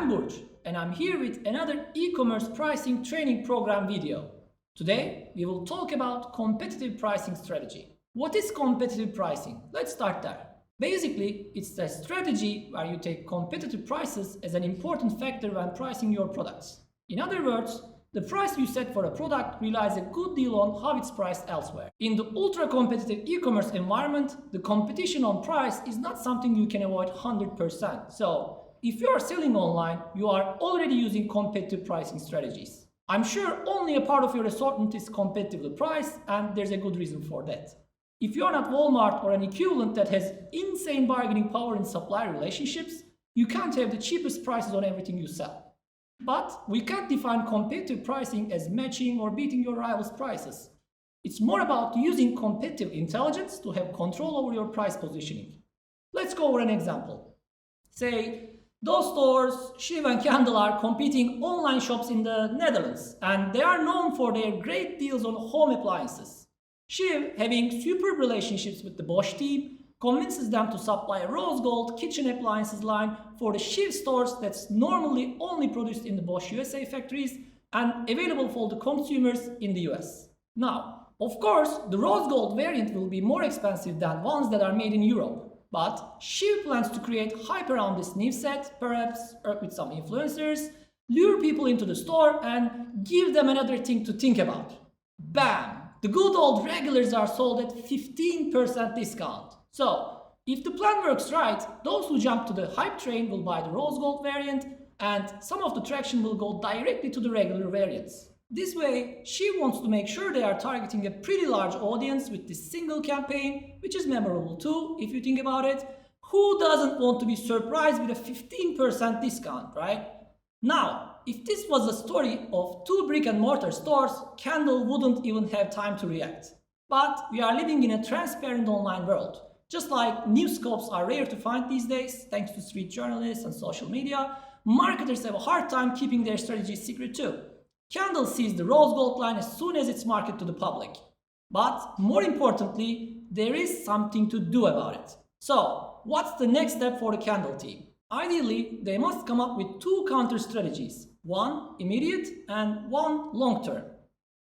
I'm Burç, and I'm here with another e-commerce pricing training program video. Today, we will talk about competitive pricing strategy. What is competitive pricing? Let's start there. Basically, it's a strategy where you take competitive prices as an important factor when pricing your products. In other words, the price you set for a product relies a good deal on how it's priced elsewhere. In the ultra-competitive e-commerce environment, the competition on price is not something you can avoid 100%. So, if you are selling online, you are already using competitive pricing strategies. I'm sure only a part of your assortment is competitively priced, and there's a good reason for that. If you are not Walmart or an equivalent that has insane bargaining power in supplier relationships, you can't have the cheapest prices on everything you sell. But we can't define competitive pricing as matching or beating your rivals' prices. It's more about using competitive intelligence to have control over your price positioning. Let's go over an example. Say, those stores, Shiv and Candle, are competing online shops in the Netherlands, and they are known for their great deals on home appliances. Shiv, having superb relationships with the Bosch team, convinces them to supply a rose gold kitchen appliances line for the Shiv stores that's normally only produced in the Bosch USA factories and available for the consumers in the US. Now, of course, the rose gold variant will be more expensive than ones that are made in Europe. But Shiv plans to create hype around this new set, perhaps with some influencers, lure people into the store and give them another thing to think about. Bam! The good old regulars are sold at 15% discount. So, if the plan works right, those who jump to the hype train will buy the rose gold variant and some of the traction will go directly to the regular variants. This way, Shiv wants to make sure they are targeting a pretty large audience with this single campaign, which is memorable too, if you think about it. Who doesn't want to be surprised with a 15% discount, right? Now, if this was a story of two brick-and-mortar stores, Candle wouldn't even have time to react. But we are living in a transparent online world. Just like news scopes are rare to find these days, thanks to street journalists and social media, marketers have a hard time keeping their strategies secret too. Candle sees the rose gold line as soon as it's marketed to the public. But more importantly, there is something to do about it. So, what's the next step for the Candle team? Ideally, they must come up with two counter strategies, one immediate and one long-term.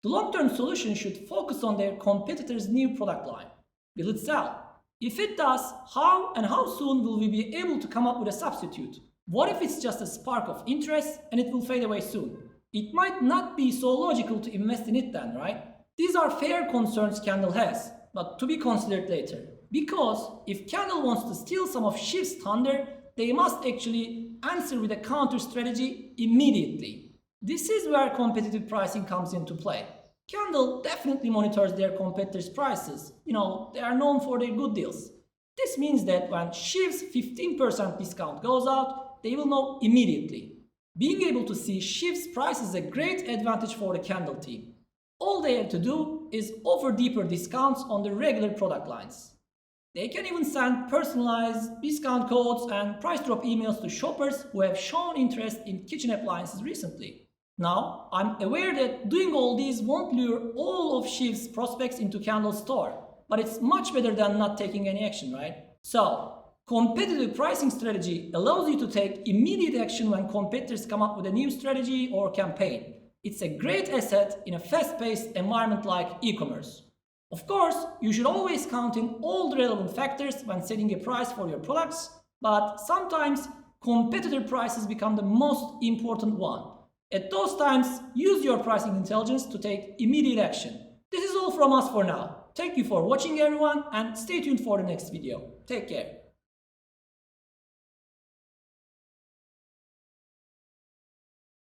The long-term solution should focus on their competitor's new product line. Will it sell? If it does, how and how soon will we be able to come up with a substitute? What if it's just a spark of interest and it will fade away soon? It might not be so logical to invest in it then, right? These are fair concerns Candle has, but to be considered later. Because if Candle wants to steal some of Shiv's thunder, they must actually answer with a counter strategy immediately. This is where competitive pricing comes into play. Candle definitely monitors their competitors' prices. They are known for their good deals. This means that when Shiv's 15% discount goes out, they will know immediately. Being able to see Shiv's price is a great advantage for the Candle team. All they have to do is offer deeper discounts on the regular product lines. They can even send personalized discount codes and price drop emails to shoppers who have shown interest in kitchen appliances recently. Now, I'm aware that doing all these won't lure all of Shiv's prospects into Candle's store, but it's much better than not taking any action, right? So, competitive pricing strategy allows you to take immediate action when competitors come up with a new strategy or campaign. It's a great asset in a fast-paced environment like e-commerce. Of course, you should always count in all the relevant factors when setting a price for your products, but sometimes competitor prices become the most important one. At those times, use your pricing intelligence to take immediate action. This is all from us for now. Thank you for watching everyone and stay tuned for the next video. Take care.